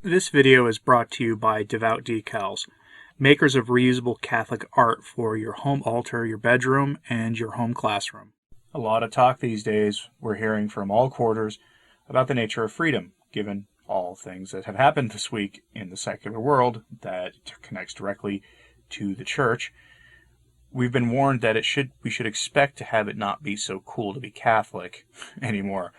This video is brought to you by Devout Decals, makers of reusable Catholic art for your home altar, your bedroom, and your home classroom. A lot of talk these days we're hearing from all quarters about the nature of freedom, given all things that have happened this week in the secular world that connects directly to the church. We've been warned that we should expect to have it not be so cool to be Catholic anymore.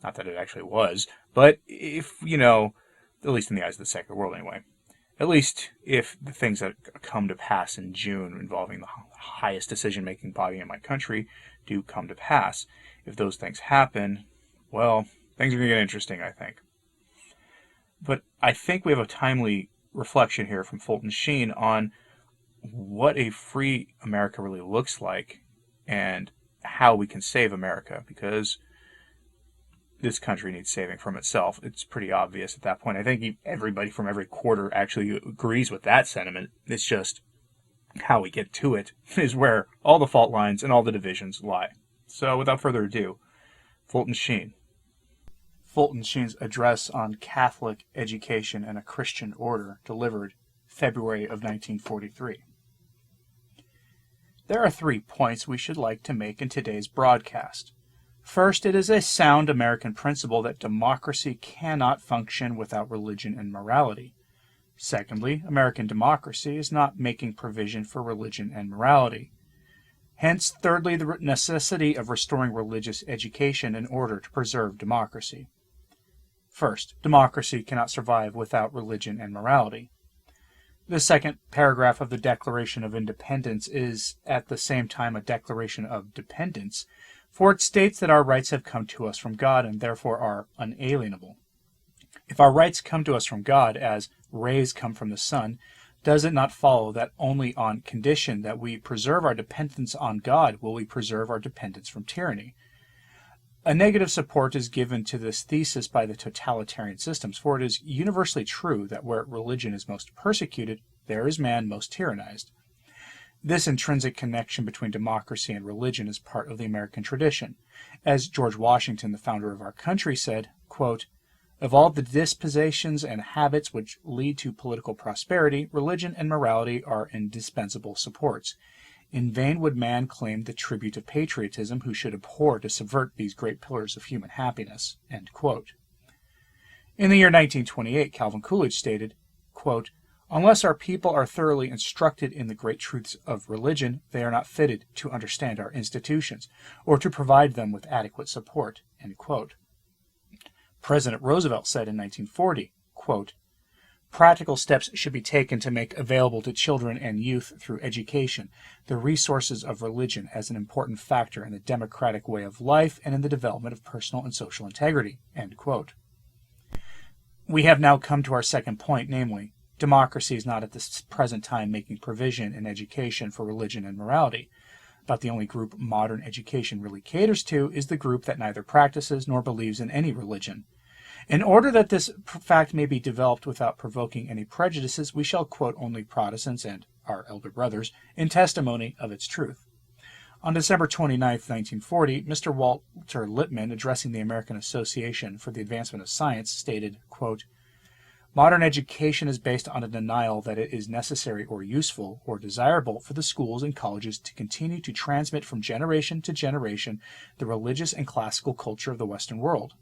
Not that it actually was, but if, at least in the eyes of the secular world anyway, at least if the things that come to pass in June involving the highest decision-making body in my country do come to pass, if those things happen, well, things are going to get interesting, I think. But I think we have a timely reflection here from Fulton Sheen on what a free America really looks like and how we can save America, because this country needs saving from itself. It's pretty obvious at that point. I think everybody from every quarter actually agrees with that sentiment. It's just how we get to it is where all the fault lines and all the divisions lie. So without further ado, Fulton Sheen. Fulton Sheen's address on Catholic education and a Christian order, delivered February of 1943. There are 3 points we should like to make in today's broadcast. First, it is a sound American principle that democracy cannot function without religion and morality. Secondly, American democracy is not making provision for religion and morality. Hence, thirdly, the necessity of restoring religious education in order to preserve democracy. First, democracy cannot survive without religion and morality. The second paragraph of the Declaration of Independence is at the same time a declaration of dependence, for it states that our rights have come to us from God and therefore are unalienable. If our rights come to us from God as rays come from the sun, does it not follow that only on condition that we preserve our dependence on God will we preserve our dependence from tyranny? A negative support is given to this thesis by the totalitarian systems, for it is universally true that where religion is most persecuted, there is man most tyrannized. This intrinsic connection between democracy and religion is part of the American tradition. As George Washington, the founder of our country, said, quote, "Of all the dispositions and habits which lead to political prosperity, religion and morality are indispensable supports. In vain would man claim the tribute of patriotism who should abhor to subvert these great pillars of human happiness." End quote. In the year 1928, Calvin Coolidge stated, quote, "Unless our people are thoroughly instructed in the great truths of religion, they are not fitted to understand our institutions, or to provide them with adequate support." End quote. President Roosevelt said in 1940, quote, "Practical steps should be taken to make available to children and youth through education the resources of religion as an important factor in the democratic way of life and in the development of personal and social integrity." End quote. We have now come to our second point, namely, democracy is not at this present time making provision in education for religion and morality. But the only group modern education really caters to is the group that neither practices nor believes in any religion. In order that this fact may be developed without provoking any prejudices, we shall quote only Protestants and our elder brothers in testimony of its truth. On December 29, 1940, Mr. Walter Lippmann, addressing the American Association for the Advancement of Science, stated, quote, "Modern education is based on a denial that it is necessary or useful or desirable for the schools and colleges to continue to transmit from generation to generation the religious and classical culture of the Western world."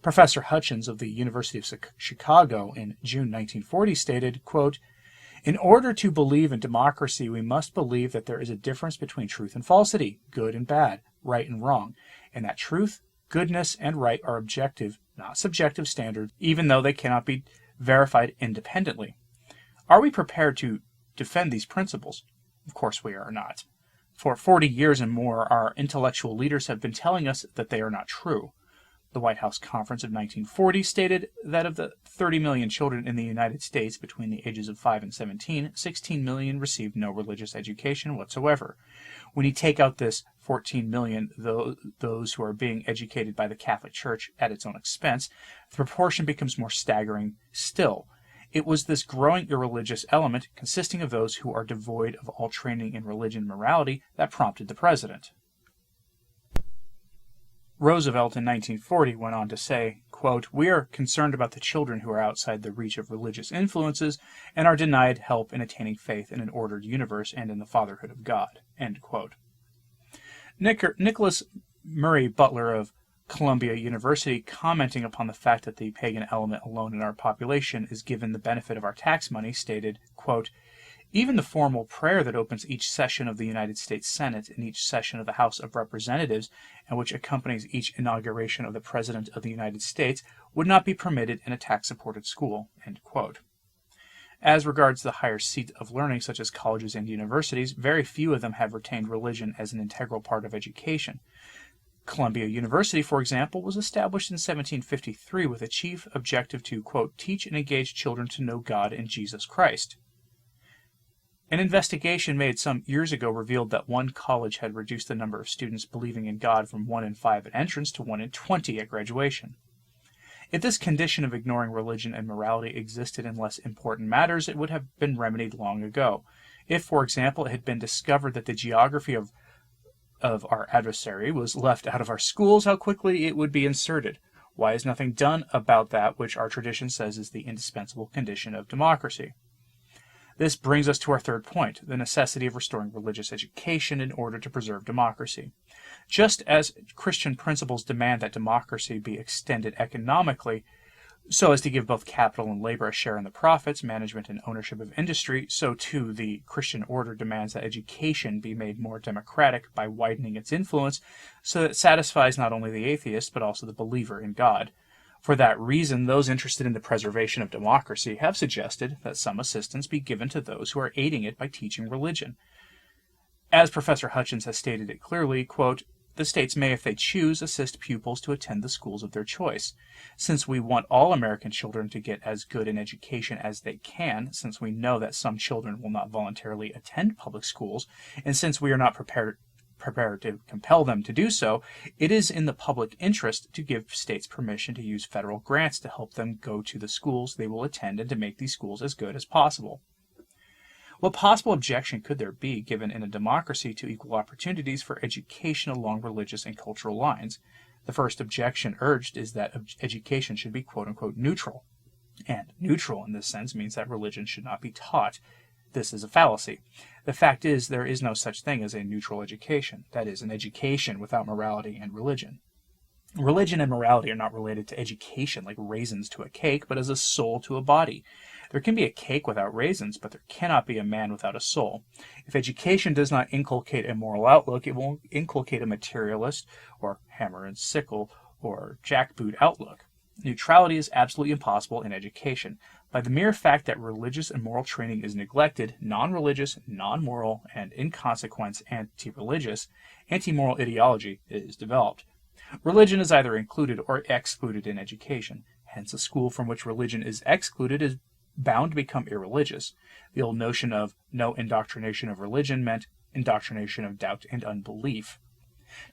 Professor Hutchins of the University of Chicago in June 1940 stated, quote, "In order to believe in democracy, we must believe that there is a difference between truth and falsity, good and bad, right and wrong, and that truth, goodness, and right are objective, not subjective standards, even though they cannot be verified independently. Are we prepared to defend these principles? Of course we are not. For 40 years and more, our intellectual leaders have been telling us that they are not true. The White House Conference of 1940 stated that of the 30 million children in the United States between the ages of 5 and 17, 16 million received no religious education whatsoever. When you take out this 14 million, those who are being educated by the Catholic Church at its own expense, the proportion becomes more staggering still. It was this growing irreligious element, consisting of those who are devoid of all training in religion and morality, that prompted the president. Roosevelt in 1940 went on to say, quote, "We are concerned about the children who are outside the reach of religious influences and are denied help in attaining faith in an ordered universe and in the fatherhood of God," end quote. Nicholas Murray Butler of Columbia University, commenting upon the fact that the pagan element alone in our population is given the benefit of our tax money, stated, quote, "Even the formal prayer that opens each session of the United States Senate and each session of the House of Representatives, and which accompanies each inauguration of the President of the United States, would not be permitted in a tax-supported school," end quote. As regards the higher seat of learning, such as colleges and universities, very few of them have retained religion as an integral part of education. Columbia University, for example, was established in 1753 with a chief objective to, quote, "teach and engage children to know God and Jesus Christ." An investigation made some years ago revealed that one college had reduced the number of students believing in God from 1 in 5 at entrance to 1 in 20 at graduation. If this condition of ignoring religion and morality existed in less important matters, it would have been remedied long ago. If, for example, it had been discovered that the geography of our adversary was left out of our schools, how quickly it would be inserted. Why is nothing done about that which our tradition says is the indispensable condition of democracy? This brings us to our third point, the necessity of restoring religious education in order to preserve democracy. Just as Christian principles demand that democracy be extended economically, so as to give both capital and labor a share in the profits, management, and ownership of industry, so too the Christian order demands that education be made more democratic by widening its influence, so that it satisfies not only the atheist, but also the believer in God. For that reason, those interested in the preservation of democracy have suggested that some assistance be given to those who are aiding it by teaching religion. As Professor Hutchins has stated it clearly, quote, "The states may, if they choose, assist pupils to attend the schools of their choice. Since we want all American children to get as good an education as they can, since we know that some children will not voluntarily attend public schools, and since we are not prepared to compel them to do so, it is in the public interest to give states permission to use federal grants to help them go to the schools they will attend and to make these schools as good as possible." What possible objection could there be given in a democracy to equal opportunities for education along religious and cultural lines? The first objection urged is that education should be quote-unquote neutral. And neutral in this sense means that religion should not be taught. This is a fallacy. The fact is, there is no such thing as a neutral education, that is, an education without morality and religion. Religion and morality are not related to education like raisins to a cake, but as a soul to a body. There can be a cake without raisins, but there cannot be a man without a soul. If education does not inculcate a moral outlook, it will inculcate a materialist, or hammer and sickle, or jackboot outlook. Neutrality is absolutely impossible in education. By the mere fact that religious and moral training is neglected, non-religious, non-moral, and in consequence anti-religious, anti-moral ideology is developed. Religion is either included or excluded in education. Hence, a school from which religion is excluded is bound to become irreligious. The old notion of no indoctrination of religion meant indoctrination of doubt and unbelief.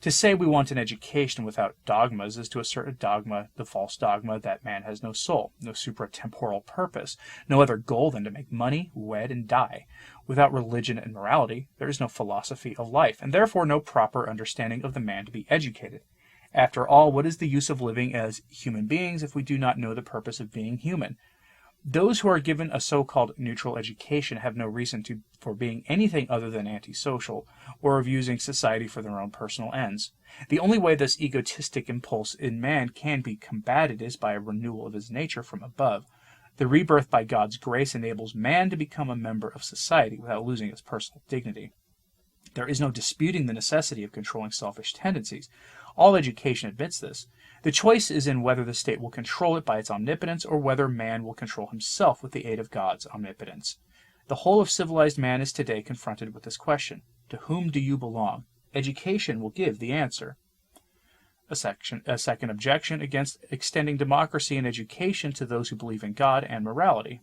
To say we want an education without dogmas is to assert a dogma, the false dogma that man has no soul, no supratemporal purpose, no other goal than to make money, wed, and die. Without religion and morality, there is no philosophy of life, and therefore no proper understanding of the man to be educated. After all, what is the use of living as human beings if we do not know the purpose of being human? Those who are given a so-called neutral education have no reason for being anything other than antisocial, or of using society for their own personal ends. The only way this egotistic impulse in man can be combated is by a renewal of his nature from above. The rebirth by God's grace enables man to become a member of society without losing his personal dignity. There is no disputing the necessity of controlling selfish tendencies. All education admits this. The choice is in whether the state will control it by its omnipotence or whether man will control himself with the aid of God's omnipotence. The whole of civilized man is today confronted with this question. To whom do you belong? Education will give the answer. A second objection against extending democracy and education to those who believe in God and morality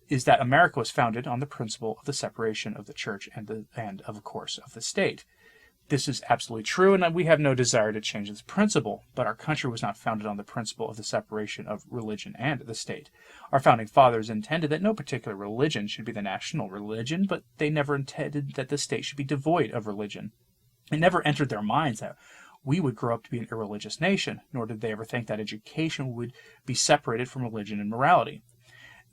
is that America was founded on the principle of the separation of the church and of course, of the state. This is absolutely true, and we have no desire to change this principle, but our country was not founded on the principle of the separation of religion and the state. Our founding fathers intended that no particular religion should be the national religion, but they never intended that the state should be devoid of religion. It never entered their minds that we would grow up to be an irreligious nation, nor did they ever think that education would be separated from religion and morality.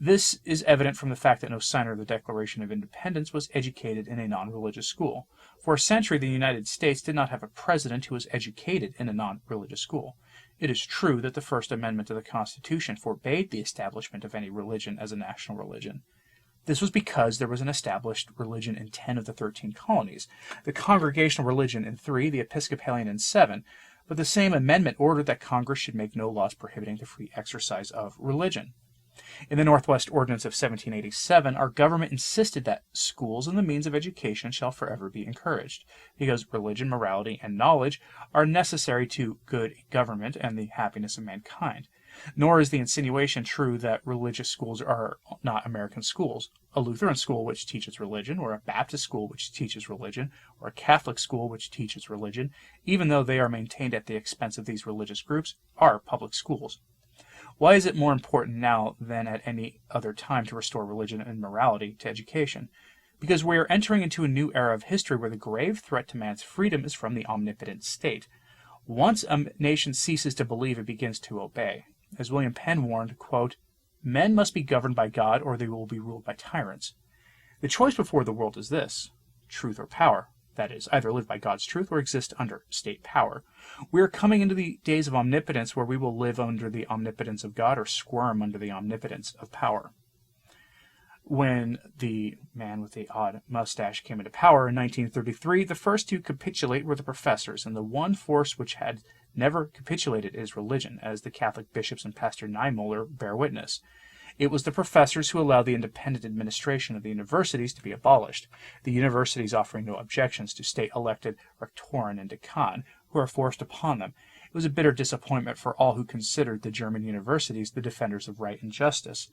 This is evident from the fact that no signer of the Declaration of Independence was educated in a non-religious school. For a century, the United States did not have a president who was educated in a non-religious school. It is true that the First Amendment to the Constitution forbade the establishment of any religion as a national religion. This was because there was an established religion in 10 of the 13 colonies, the Congregational religion in 3, the Episcopalian in 7, but the same amendment ordered that Congress should make no laws prohibiting the free exercise of religion. In the Northwest Ordinance of 1787, our government insisted that schools and the means of education shall forever be encouraged, because religion, morality, and knowledge are necessary to good government and the happiness of mankind. Nor is the insinuation true that religious schools are not American schools. A Lutheran school which teaches religion, or a Baptist school which teaches religion, or a Catholic school which teaches religion, even though they are maintained at the expense of these religious groups, are public schools. Why is it more important now than at any other time to restore religion and morality to education? Because we are entering into a new era of history where the grave threat to man's freedom is from the omnipotent state. Once a nation ceases to believe, it begins to obey. As William Penn warned, quote, "Men must be governed by God or they will be ruled by tyrants. The choice before the world is this, truth or power. That is, either live by God's truth or exist under state power. We are coming into the days of omnipotence where we will live under the omnipotence of God or squirm under the omnipotence of power." When the man with the odd mustache came into power in 1933, the first to capitulate were the professors, and the one force which had never capitulated is religion, as the Catholic bishops and Pastor Niemöller bear witness. It was the professors who allowed the independent administration of the universities to be abolished, the universities offering no objections to state-elected rectorin and decan, who are forced upon them. It was a bitter disappointment for all who considered the German universities the defenders of right and justice.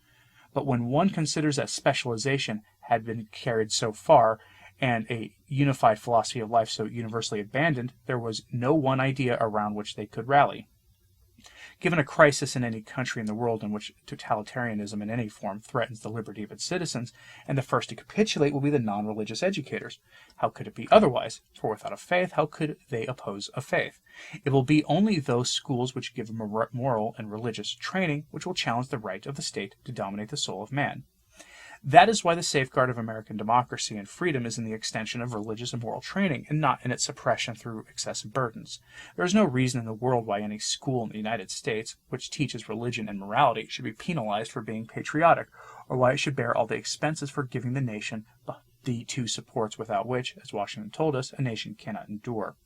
But when one considers that specialization had been carried so far, and a unified philosophy of life so universally abandoned, there was no one idea around which they could rally. Given a crisis in any country in the world in which totalitarianism in any form threatens the liberty of its citizens, and the first to capitulate will be the non-religious educators. How could it be otherwise? For without a faith, how could they oppose a faith? It will be only those schools which give moral and religious training which will challenge the right of the state to dominate the soul of man. That is why the safeguard of American democracy and freedom is in the extension of religious and moral training, and not in its suppression through excessive burdens. There is no reason in the world why any school in the United States, which teaches religion and morality, should be penalized for being patriotic, or why it should bear all the expenses for giving the nation the two supports without which, as Washington told us, a nation cannot endure.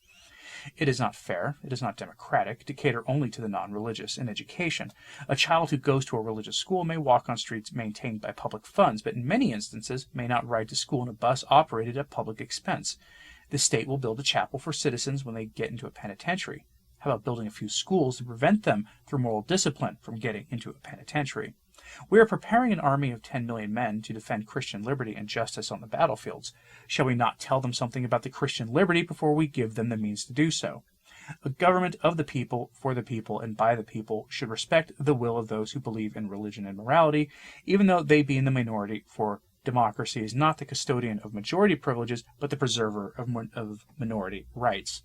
It is not fair, it is not democratic, to cater only to the non-religious in education. A child who goes to a religious school may walk on streets maintained by public funds, but in many instances may not ride to school in a bus operated at public expense. The state will build a chapel for citizens when they get into a penitentiary. How about building a few schools to prevent them, through moral discipline, from getting into a penitentiary? We are preparing an army of 10 million men to defend Christian liberty and justice on the battlefields. Shall we not tell them something about the Christian liberty before we give them the means to do so? A government of the people, for the people, and by the people should respect the will of those who believe in religion and morality, even though they be in the minority, for democracy is not the custodian of majority privileges, but the preserver of minority rights.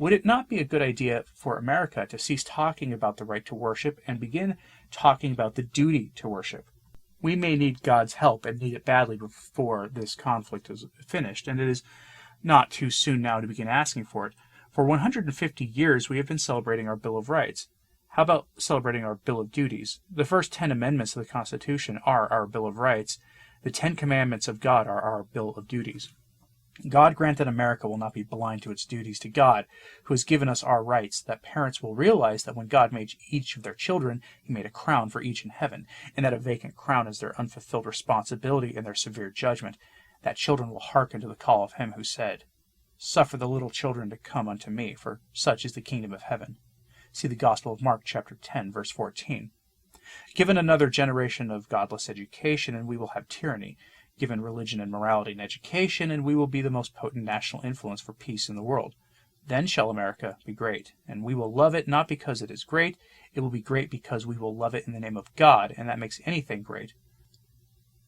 Would it not be a good idea for America to cease talking about the right to worship and begin talking about the duty to worship? We may need God's help and need it badly before this conflict is finished, and it is not too soon now to begin asking for it. For 150 years we have been celebrating our Bill of Rights. How about celebrating our Bill of Duties? The first 10 amendments of the Constitution are our Bill of Rights. The 10 commandments of God are our Bill of Duties. God grant that America will not be blind to its duties to God, who has given us our rights, that parents will realize that when God made each of their children, he made a crown for each in heaven, and that a vacant crown is their unfulfilled responsibility and their severe judgment, that children will hearken to the call of him who said, "Suffer the little children to come unto me, for such is the kingdom of heaven." See the Gospel of Mark, chapter 10, verse 14. Given another generation of godless education, and we will have tyranny. Given religion and morality and education, and we will be the most potent national influence for peace in the world. Then shall America be great, and we will love it not because it is great, it will be great because we will love it in the name of God, and that makes anything great.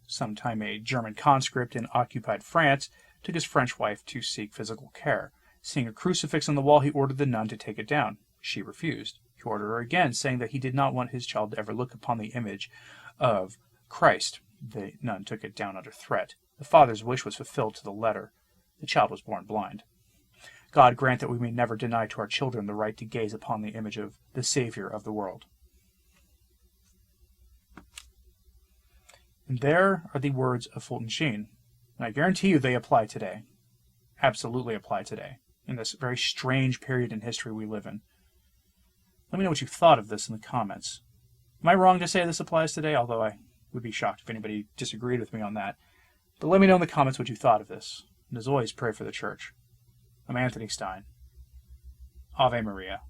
Sometime a German conscript in occupied France took his French wife to seek physical care. Seeing a crucifix on the wall, he ordered the nun to take it down. She refused. He ordered her again, saying that he did not want his child to ever look upon the image of Christ. The nun took it down under threat. The father's wish was fulfilled to the letter. The child was born blind. God grant that we may never deny to our children the right to gaze upon the image of the Savior of the world. And there are the words of Fulton Sheen. And I guarantee you they apply today. Absolutely apply today, in this very strange period in history we live in. Let me know what you thought of this in the comments. Am I wrong to say this applies today? Although I would be shocked if anybody disagreed with me on that. But let me know in the comments what you thought of this. And as always, pray for the church. I'm Anthony Stine. Ave Maria.